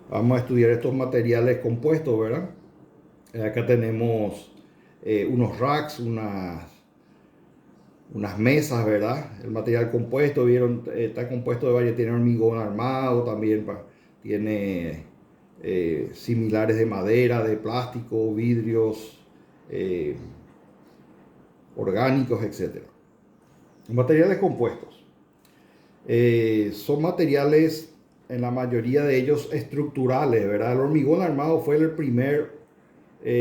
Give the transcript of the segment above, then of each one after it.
Vamos a estudiar estos materiales compuestos, ¿verdad? Acá tenemos unos racks, unas mesas, ¿verdad? El material compuesto, vieron, está compuesto de varios, tiene hormigón armado también, tiene similares de madera, de plástico, vidrios, eh, orgánicos, etcétera. Materiales compuestos. Son materiales, en la mayoría de ellos, estructurales, ¿verdad? El hormigón armado fue el primer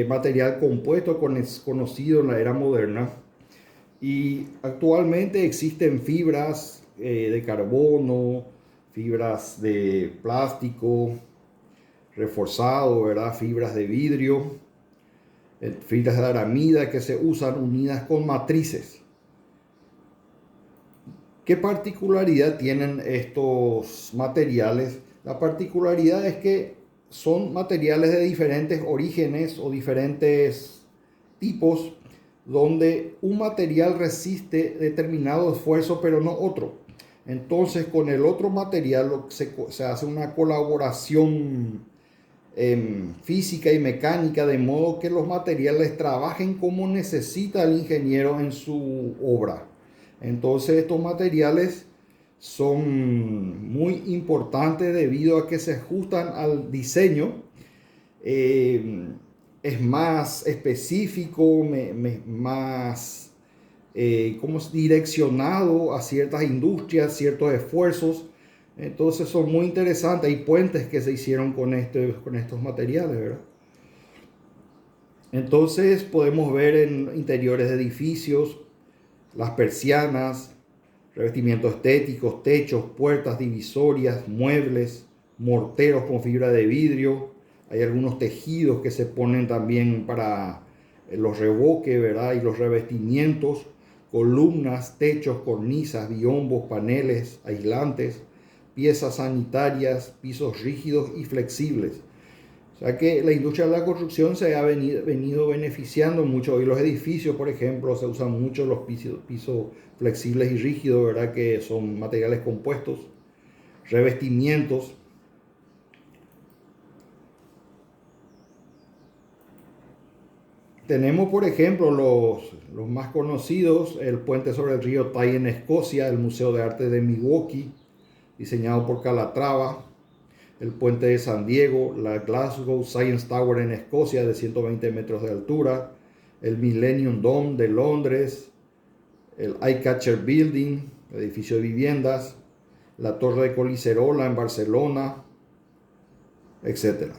material compuesto conocido en la era moderna. Y actualmente existen fibras de carbono, fibras de plástico reforzado, ¿verdad? Fibras de vidrio, fibras de aramida que se usan unidas con matrices. ¿Qué particularidad tienen estos materiales? La particularidad es que son materiales de diferentes orígenes o diferentes tipos, donde un material resiste determinado esfuerzo pero no otro. Entonces con el otro material se hace una colaboración física y mecánica, de modo que los materiales trabajen como necesita el ingeniero en su obra. Entonces estos materiales son muy importantes debido a que se ajustan al diseño. eh, es más específico, más como direccionado a ciertas industrias, ciertos esfuerzos. Entonces son muy interesantes. Hay puentes que se hicieron con estos materiales, ¿verdad? Entonces podemos ver en interiores de edificios, las persianas, revestimientos estéticos, techos, puertas, divisorias, muebles, morteros con fibra de vidrio. Hay algunos tejidos que se ponen también para los revoques, ¿verdad? Y los revestimientos, columnas, techos, cornisas, biombos, paneles, aislantes, piezas sanitarias, pisos rígidos y flexibles. O sea que la industria de la construcción se ha venido beneficiando mucho. Hoy los edificios, por ejemplo, se usan mucho los pisos flexibles y rígidos, ¿verdad? Que son materiales compuestos, revestimientos. Tenemos, por ejemplo, los más conocidos, el puente sobre el río Tay en Escocia, el Museo de Arte de Milwaukee, diseñado por Calatrava, el puente de San Diego, la Glasgow Science Tower en Escocia de 120 metros de altura, el Millennium Dome de Londres, el Eyecatcher Building, edificio de viviendas, la Torre de Coliserola en Barcelona, etcétera.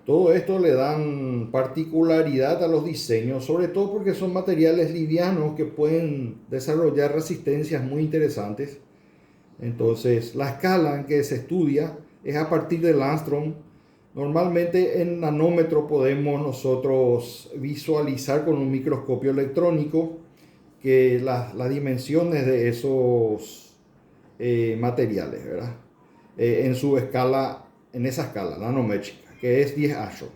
Todo esto le dan particularidad a los diseños, sobre todo porque son materiales livianos que pueden desarrollar resistencias muy interesantes. Entonces, la escala en que se estudia es a partir del Armstrong. Normalmente en nanómetro podemos nosotros visualizar con un microscopio electrónico que las dimensiones de esos materiales, ¿verdad? En su escala, en esa escala nanométrica, que es 10 astros.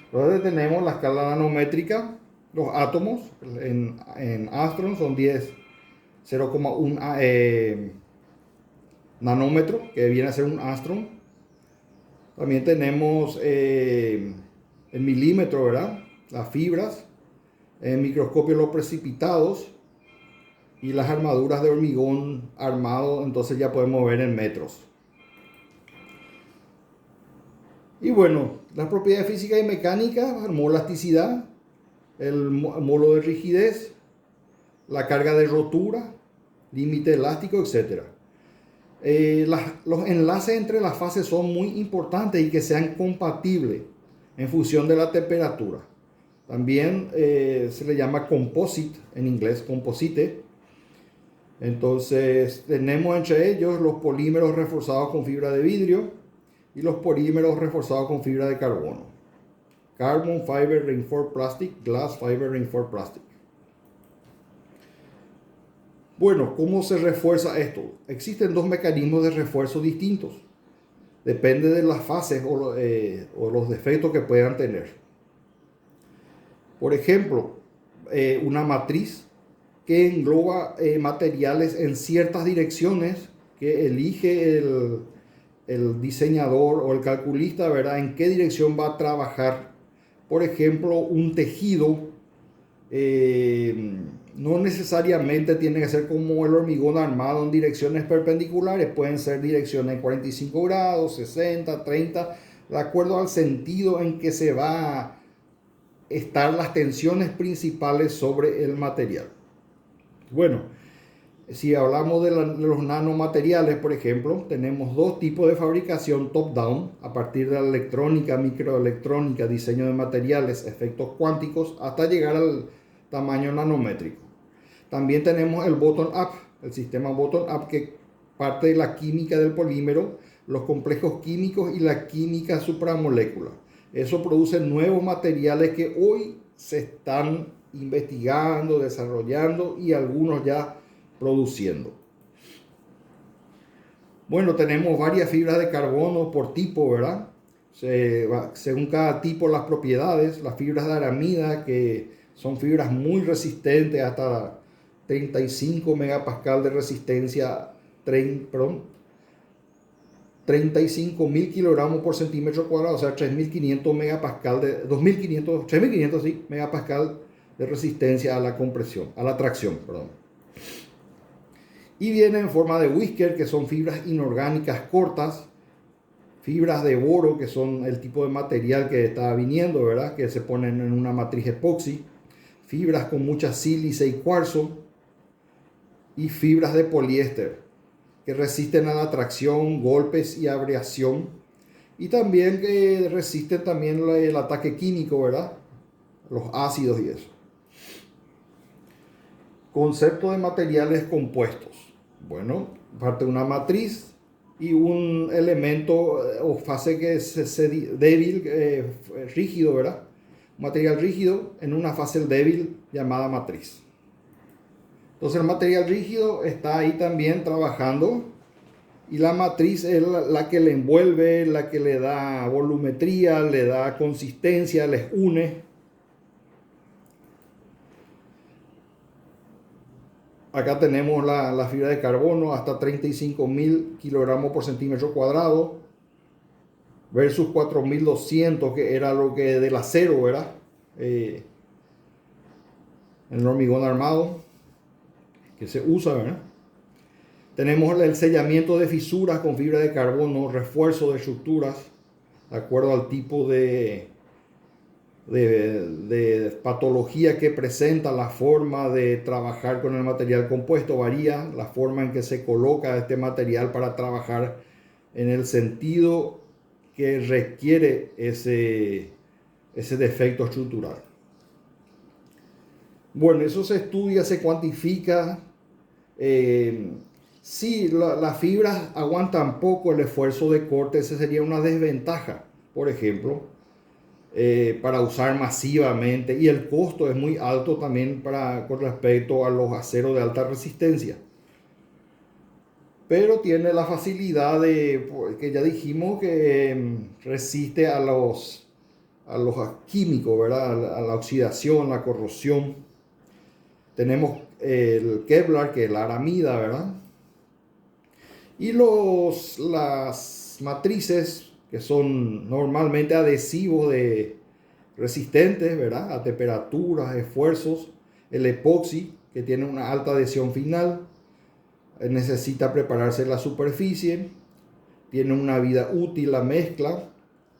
Entonces tenemos la escala nanométrica, los átomos en Armstrong son 0,1 nanómetro, que viene a ser un Armstrong. También tenemos el milímetro, ¿verdad? Las fibras, en microscopio los precipitados y las armaduras de hormigón armado, entonces ya podemos ver en metros. Y bueno, las propiedades físicas y mecánicas, elasticidad, el módulo de rigidez, la carga de rotura, límite elástico, etc. Los enlaces entre las fases son muy importantes y que sean compatibles en función de la temperatura. También se le llama composite, en inglés composite. Entonces tenemos entre ellos los polímeros reforzados con fibra de vidrio y los polímeros reforzados con fibra de carbono. Carbon Fiber Reinforced Plastic, Glass Fiber Reinforced Plastic. Bueno, ¿cómo se refuerza esto? Existen dos mecanismos de refuerzo distintos. Depende de las fases o los defectos que puedan tener. Por ejemplo, una matriz que engloba materiales en ciertas direcciones que elige el diseñador o el calculista, ¿verdad? En qué dirección va a trabajar. Por ejemplo, un tejido no necesariamente tiene que ser como el hormigón armado en direcciones perpendiculares, pueden ser direcciones 45 grados, 60, 30, de acuerdo al sentido en que se va a estar las tensiones principales sobre el material. Bueno, si hablamos de los nanomateriales, por ejemplo, tenemos dos tipos de fabricación top-down, a partir de la electrónica, microelectrónica, diseño de materiales, efectos cuánticos, hasta llegar al tamaño nanométrico. También tenemos el bottom-up, el sistema bottom-up, que parte de la química del polímero, los complejos químicos y la química supramolecular. Eso produce nuevos materiales que hoy se están investigando, desarrollando y algunos ya produciendo. Bueno, tenemos varias fibras de carbono por tipo, ¿verdad? Según cada tipo las propiedades, las fibras de aramida, que son fibras muy resistentes, hasta 35 megapascal de resistencia, 35.000 kilogramos por centímetro cuadrado, o sea, 3.500 megapascal de 2.500, 3.500 sí, megapascal de resistencia a la compresión, a la tracción, perdón. Y viene en forma de whisker, que son fibras inorgánicas cortas, fibras de boro, que son el tipo de material que está viniendo, ¿verdad? Que se ponen en una matriz epoxi, fibras con mucha sílice y cuarzo, y fibras de poliéster, que resisten a la tracción, golpes y abrasión, y también que resisten también el ataque químico, ¿verdad? Los ácidos y eso. Concepto de materiales compuestos. Bueno, parte de una matriz y un elemento o fase que es débil, rígido, ¿verdad? Un material rígido en una fase débil llamada matriz. Entonces el material rígido está ahí también trabajando y la matriz es la que le envuelve, la que le da volumetría, le da consistencia, les une. Acá tenemos la fibra de carbono hasta 35.000 kilogramos por centímetro cuadrado versus 4.200 que era lo que del acero, ¿verdad? El hormigón armado que se usa, ¿verdad? Tenemos el sellamiento de fisuras con fibra de carbono, refuerzo de estructuras de acuerdo al tipo de patología que presenta. La forma de trabajar con el material compuesto varía, la forma en que se coloca este material para trabajar en el sentido que requiere ese defecto estructural. Bueno, eso se estudia, se cuantifica. Si las fibras aguantan poco el esfuerzo de corte, esa sería una desventaja, por ejemplo, para usar masivamente, y el costo es muy alto también con respecto a los aceros de alta resistencia. Pero tiene la facilidad que ya dijimos, que resiste a los químicos, ¿verdad? A la oxidación, la corrosión. Tenemos el Kevlar, que es la aramida, ¿verdad? Y las matrices, que son normalmente adhesivos resistentes, ¿verdad? A temperaturas, esfuerzos. El epoxi, que tiene una alta adhesión final, necesita prepararse la superficie, tiene una vida útil la mezcla,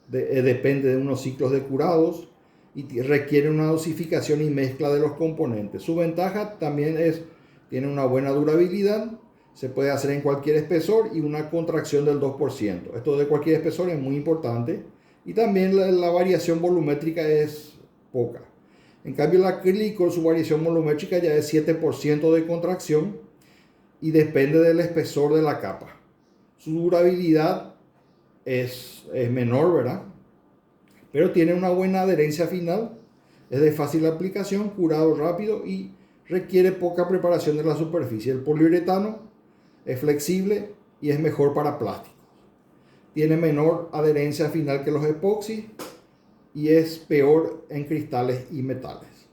depende de unos ciclos de curados y requiere una dosificación y mezcla de los componentes. Su ventaja también tiene una buena durabilidad, se puede hacer en cualquier espesor y una contracción del 2%. Esto de cualquier espesor es muy importante, y también la variación volumétrica es poca. En cambio el acrílico, su variación volumétrica ya es 7% de contracción y depende del espesor de la capa. Su durabilidad es menor, ¿verdad? Pero tiene una buena adherencia final, es de fácil aplicación, curado rápido y requiere poca preparación de la superficie. El poliuretano es flexible y es mejor para plásticos. Tiene menor adherencia final que los epoxi y es peor en cristales y metales.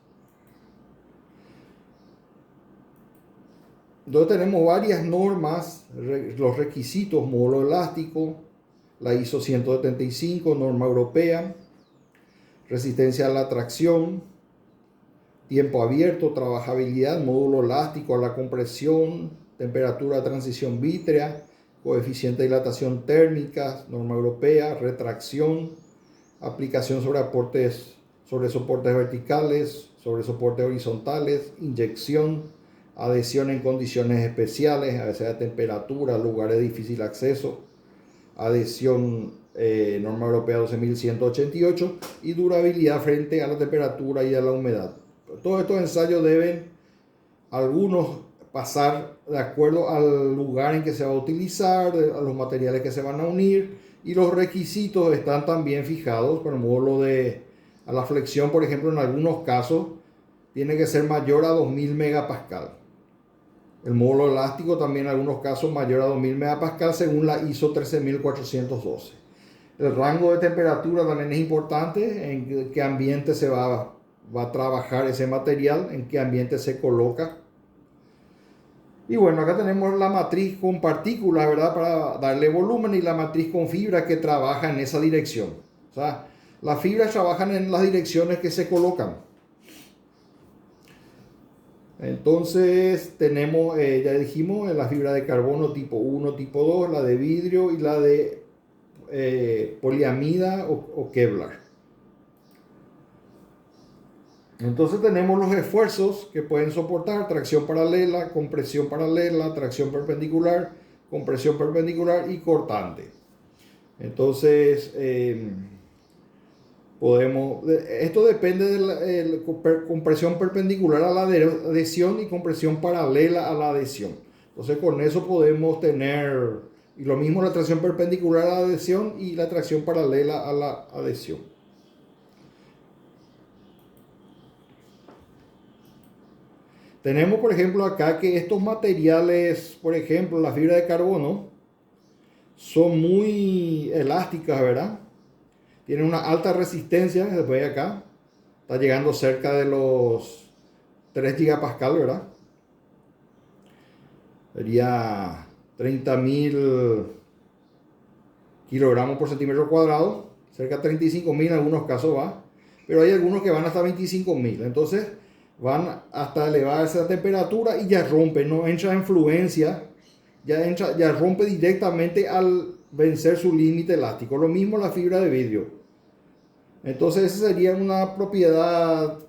Entonces tenemos varias normas, los requisitos, módulo elástico, la ISO 175, norma europea, resistencia a la tracción, tiempo abierto, trabajabilidad, módulo elástico a la compresión, temperatura de transición vítrea, coeficiente de dilatación térmica, norma europea, retracción, aplicación sobre soportes verticales, sobre soportes horizontales, inyección, adhesión en condiciones especiales, a veces a temperatura, lugares de difícil acceso, adhesión norma europea 12188 y durabilidad frente a la temperatura y a la humedad. Todos estos ensayos deben algunos pasar de acuerdo al lugar en que se va a utilizar, a los materiales que se van a unir, y los requisitos están también fijados. Por el módulo a la flexión, por ejemplo, en algunos casos tiene que ser mayor a 2000 megapascal. El módulo elástico también en algunos casos mayor a 2000 megapascal según la ISO 13412. El rango de temperatura también es importante, en qué ambiente se va a trabajar ese material, en qué ambiente se coloca. Y bueno, acá tenemos la matriz con partículas, ¿verdad? Para darle volumen, y la matriz con fibra que trabaja en esa dirección. O sea, las fibras trabajan en las direcciones que se colocan. Entonces tenemos, ya dijimos, la fibra de carbono tipo 1, tipo 2, la de vidrio y la de poliamida o Kevlar. Entonces tenemos los esfuerzos que pueden soportar: tracción paralela, tracción perpendicular, compresión perpendicular y cortante. Entonces esto depende de la compresión perpendicular a la adhesión y compresión paralela a la adhesión. Entonces con eso podemos tener, y lo mismo la tracción perpendicular a la adhesión y la tracción paralela a la adhesión. Tenemos, por ejemplo, acá que estos materiales, por ejemplo, la fibra de carbono, son muy elásticas, ¿verdad? Tienen una alta resistencia, se ve acá. Está llegando cerca de los 3 gigapascal, ¿verdad? Sería 30.000 kilogramos por centímetro cuadrado. Cerca de 35.000 en algunos casos va. Pero hay algunos que van hasta 25.000. Entonces van hasta elevar esa temperatura y ya rompe, no entra en fluencia, ya rompe directamente al vencer su límite elástico. Lo mismo la fibra de vidrio. Entonces esa sería una propiedad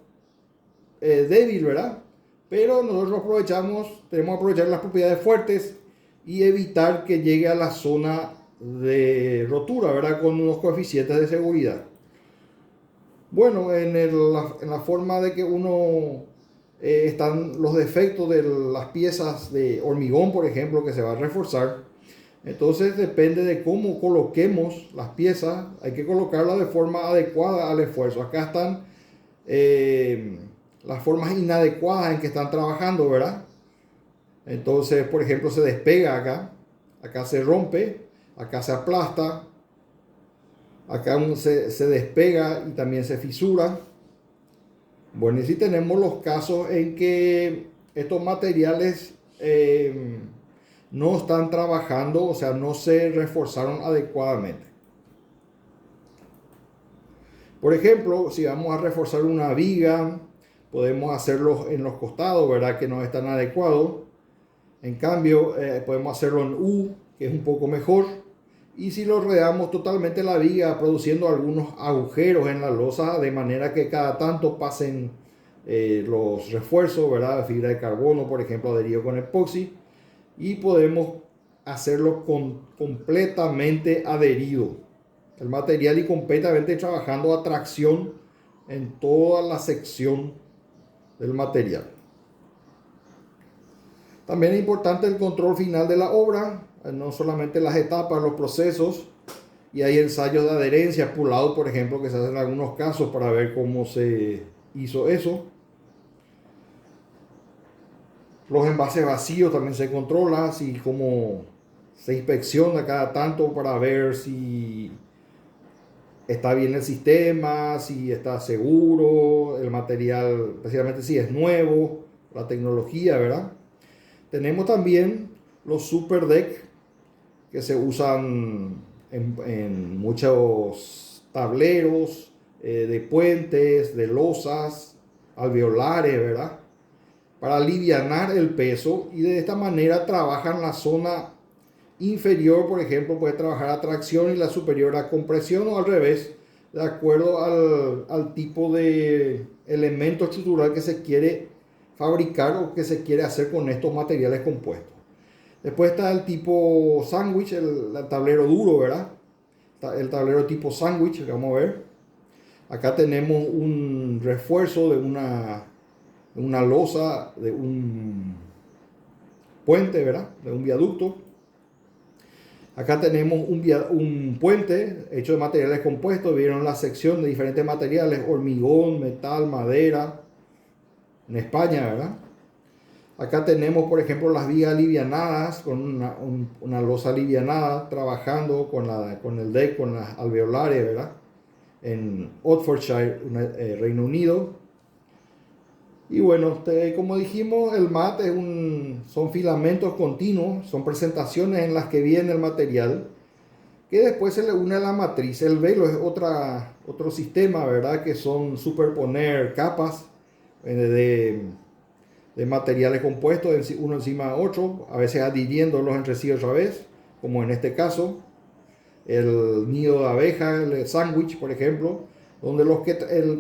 débil, ¿verdad? Pero nosotros tenemos que aprovechar las propiedades fuertes y evitar que llegue a la zona de rotura, ¿verdad? Con unos coeficientes de seguridad. Bueno, en la forma de que están los defectos de las piezas de hormigón, por ejemplo, que se va a reforzar. Entonces depende de cómo coloquemos las piezas, hay que colocarlas de forma adecuada al esfuerzo. Acá están las formas inadecuadas en que están trabajando, ¿verdad? Entonces, por ejemplo, se despega acá se rompe, acá se aplasta, acá se despega y también se fisura. Bueno, y si tenemos los casos en que estos materiales no están trabajando, o sea, no se reforzaron adecuadamente. Por ejemplo, si vamos a reforzar una viga, podemos hacerlo en los costados, ¿verdad? Que no están adecuados. En cambio, podemos hacerlo en U, que es un poco mejor. Y si lo rodeamos totalmente la viga, produciendo algunos agujeros en la losa, de manera que cada tanto pasen los refuerzos, ¿verdad? Fibra de carbono, por ejemplo, adherido con epoxi. Y podemos hacerlo completamente adherido el material y completamente trabajando a tracción en toda la sección del material. También es importante el control final de la obra, no solamente las etapas, los procesos, y hay ensayos de adherencia, pull-out, por ejemplo, que se hacen en algunos casos para ver cómo se hizo eso. Los envases vacíos también se controla, así como se inspecciona cada tanto para ver si está bien el sistema, si está seguro, el material, especialmente si es nuevo, la tecnología, ¿verdad? Tenemos también los super deck que se usan en muchos tableros de puentes, de losas, alveolares, ¿verdad? Para alivianar el peso y de esta manera trabajan la zona inferior, por ejemplo, puede trabajar a tracción y la superior a compresión o al revés, de acuerdo al tipo de elemento estructural que se quiere fabricar o que se quiere hacer con estos materiales compuestos. Después está el tipo sándwich, el tablero duro, ¿verdad? El tablero tipo sándwich, que vamos a ver. Acá tenemos un refuerzo de una losa, de un puente, ¿verdad? De un viaducto. Acá tenemos un puente hecho de materiales compuestos. Vieron la sección de diferentes materiales: hormigón, metal, madera. En España, ¿verdad? Acá tenemos, por ejemplo, las vigas alivianadas con una losa alivianada, trabajando con el deck, con las alveolares, ¿verdad? En Oxfordshire, Reino Unido. Y bueno, como dijimos, el mat son filamentos continuos, son presentaciones en las que viene el material, que después se le une a la matriz. El velo es otro sistema, ¿verdad? Que son superponer capas de materiales compuestos, uno encima de otro, a veces adhiriéndolos entre sí otra vez, como en este caso, el nido de abeja, el sándwich, por ejemplo, donde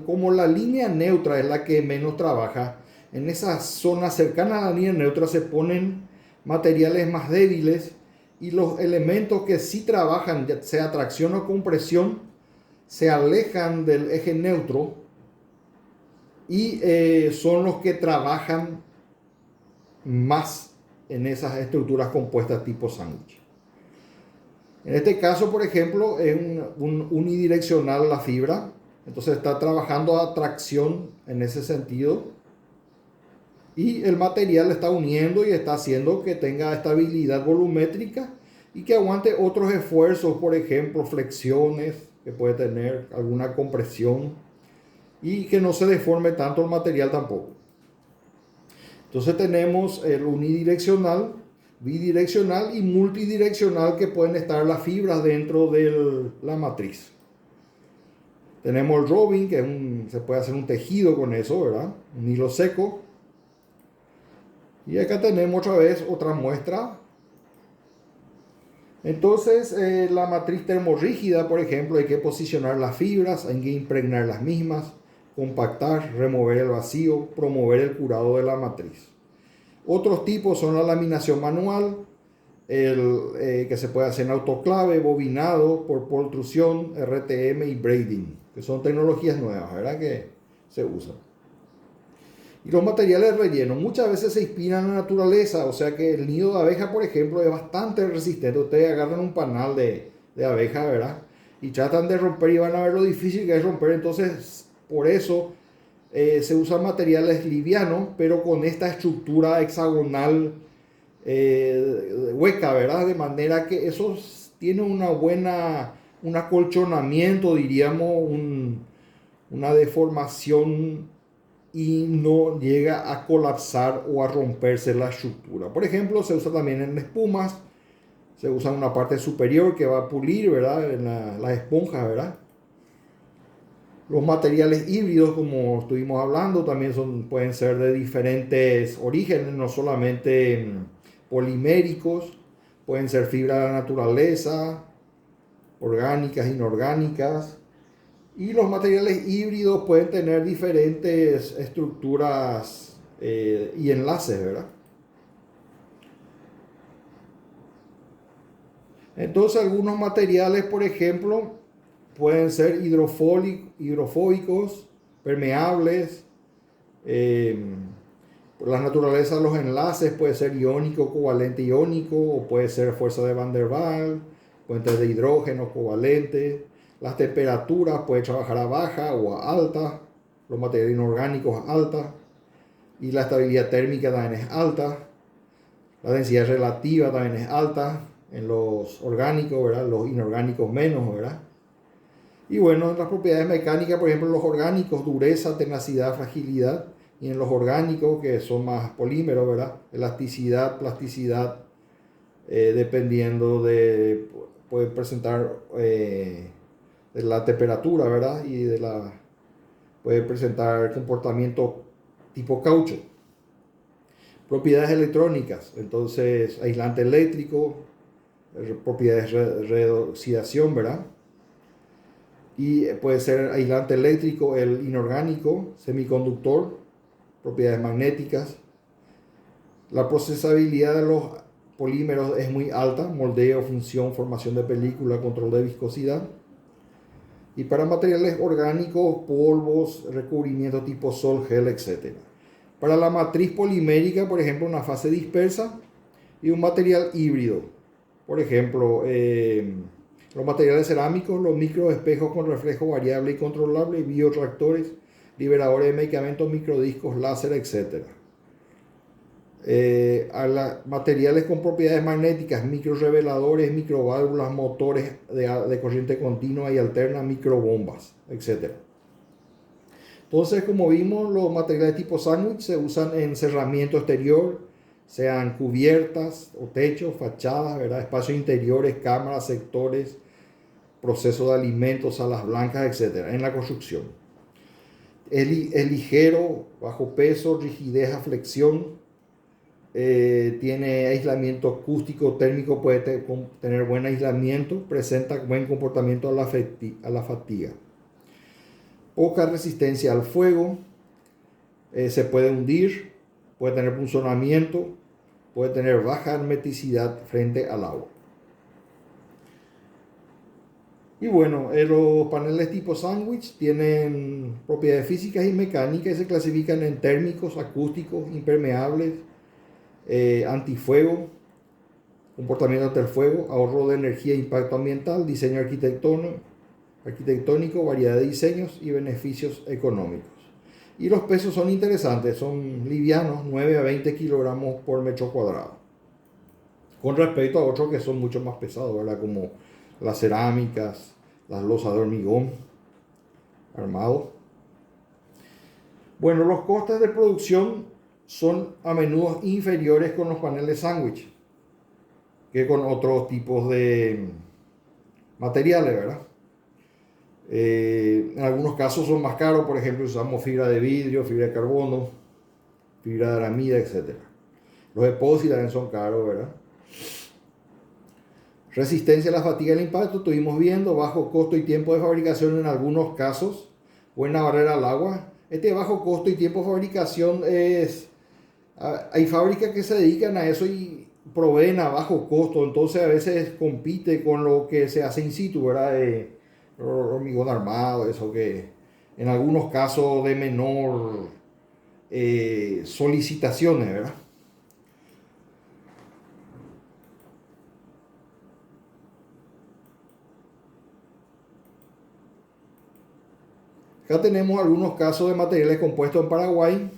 como la línea neutra es la que menos trabaja, en esas zonas cercanas a la línea neutra se ponen materiales más débiles y los elementos que sí trabajan, ya sea tracción o compresión, se alejan del eje neutro y son los que trabajan más en esas estructuras compuestas tipo sándwich. En este caso, por ejemplo, es un unidireccional la fibra, entonces está trabajando a tracción en ese sentido y el material está uniendo y está haciendo que tenga estabilidad volumétrica y que aguante otros esfuerzos, por ejemplo, flexiones, que puede tener alguna compresión y que no se deforme tanto el material tampoco. Entonces tenemos el unidireccional, bidireccional y multidireccional, que pueden estar las fibras dentro de la matriz. Tenemos el roving, que se puede hacer un tejido con eso, ¿verdad? Un hilo seco. Y acá tenemos otra vez otra muestra. Entonces, la matriz termorrígida, por ejemplo, hay que posicionar las fibras, hay que impregnar las mismas, compactar, remover el vacío, promover el curado de la matriz. Otros tipos son la laminación manual, que se puede hacer en autoclave, bobinado, por pultrusión, RTM y braiding, que son tecnologías nuevas, ¿verdad? Que se usan. Y los materiales rellenos muchas veces se inspiran en la naturaleza, o sea que el nido de abeja, por ejemplo, es bastante resistente. Ustedes agarran un panal de abeja, ¿verdad? Y tratan de romper y van a ver lo difícil que es romper. Entonces, por eso se usan materiales livianos, pero con esta estructura hexagonal hueca, ¿verdad? De manera que eso tiene un acolchonamiento, diríamos, una deformación y no llega a colapsar o a romperse la estructura. Por ejemplo, se usa también en espumas, se usa una parte superior que va a pulir, ¿verdad? En las esponjas, ¿verdad? Los materiales híbridos, como estuvimos hablando, también pueden ser de diferentes orígenes, no solamente poliméricos, pueden ser fibras de la naturaleza, orgánicas, inorgánicas. Y los materiales híbridos pueden tener diferentes estructuras y enlaces, ¿verdad? Entonces, algunos materiales, por ejemplo, pueden ser hidrofóbicos, permeables. Por la naturaleza de los enlaces puede ser iónico, covalente iónico, o puede ser fuerza de Van der Waals, puentes de hidrógeno covalente. Las temperaturas pueden trabajar a baja o a alta, los materiales inorgánicos a alta, y la estabilidad térmica también es alta. La densidad relativa también es alta en los orgánicos, ¿verdad? Los inorgánicos menos, ¿verdad? Y bueno, las propiedades mecánicas, por ejemplo, los orgánicos: dureza, tenacidad, fragilidad, y en los orgánicos, que son más polímeros, ¿verdad? Elasticidad, plasticidad, dependiendo de, puede presentar de la temperatura, ¿verdad? Puede presentar comportamiento tipo caucho. Propiedades electrónicas, entonces aislante eléctrico, propiedades de reoxidación, ¿verdad? Y puede ser aislante eléctrico, el inorgánico, semiconductor, propiedades magnéticas. La procesabilidad de los polímeros es muy alta, moldeo, función, formación de película, control de viscosidad. Y para materiales orgánicos, polvos, recubrimiento tipo sol, gel, etc. Para la matriz polimérica, por ejemplo, una fase dispersa y un material híbrido. Por ejemplo, los materiales cerámicos, los microespejos con reflejo variable y controlable, bioreactores, liberadores de medicamentos, microdiscos, láser, etc. Materiales con propiedades magnéticas, microreveladores, microválvulas, motores de corriente continua y alterna, microbombas, etc. Entonces, como vimos, los materiales tipo sándwich se usan en cerramiento exterior, sean cubiertas o techos, fachadas, ¿verdad? Espacios interiores, cámaras, sectores, proceso de alimentos, salas blancas, etc. En la construcción. Es ligero, bajo peso, rigidez a flexión, tiene aislamiento acústico, térmico, puede tener buen aislamiento, presenta buen comportamiento a la fatiga. Poca resistencia al fuego, se puede hundir, puede tener punzonamiento, puede tener baja hermeticidad frente al agua. Y bueno, los paneles tipo sándwich tienen propiedades físicas y mecánicas y se clasifican en térmicos, acústicos, impermeables, antifuego, comportamiento ante el fuego, ahorro de energía e impacto ambiental, diseño arquitectónico, variedad de diseños y beneficios económicos. Y los pesos son interesantes, son livianos, 9 a 20 kilogramos por metro cuadrado. Con respecto a otros que son mucho más pesados, ¿verdad? Como las cerámicas, las losas de hormigón armado. Bueno, los costes de producción son a menudo inferiores con los paneles sándwich que con otros tipos de materiales, ¿verdad? En algunos casos son más caros, por ejemplo, usamos fibra de vidrio, fibra de carbono, fibra de aramida, etc. Los depósitos también son caros, ¿verdad? Resistencia a la fatiga del impacto, estuvimos viendo, bajo costo y tiempo de fabricación en algunos casos, buena barrera al agua. Este bajo costo y tiempo de fabricación hay fábricas que se dedican a eso y proveen a bajo costo, entonces a veces compite con lo que se hace in situ, ¿verdad? Hormigón armado, eso que en algunos casos de menor solicitaciones, ¿verdad? Acá tenemos algunos casos de materiales compuestos en Paraguay.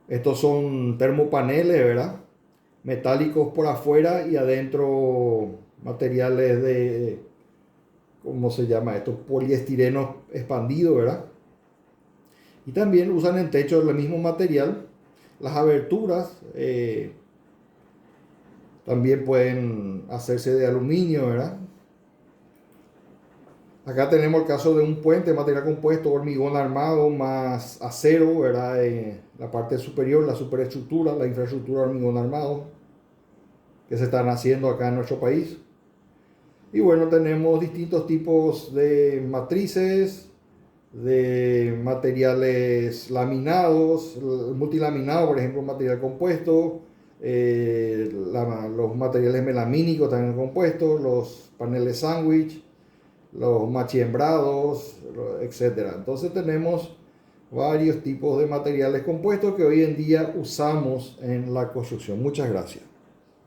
Estos son termopaneles, ¿verdad? Metálicos por afuera y adentro materiales de, ¿cómo se llama esto? Poliestireno expandido, ¿verdad? Y también usan en techo el mismo material. Las aberturas también pueden hacerse de aluminio, ¿verdad? Acá tenemos el caso de un puente, material compuesto, hormigón armado más acero, ¿verdad? La parte superior, la superestructura, la infraestructura de hormigón armado que se están haciendo acá en nuestro país. Y bueno, tenemos distintos tipos de matrices, de materiales laminados, multilaminado, por ejemplo, material compuesto, los materiales melamínicos también compuestos, los paneles sándwich, los machiembrados, etc. Entonces tenemos varios tipos de materiales compuestos que hoy en día usamos en la construcción. Muchas gracias.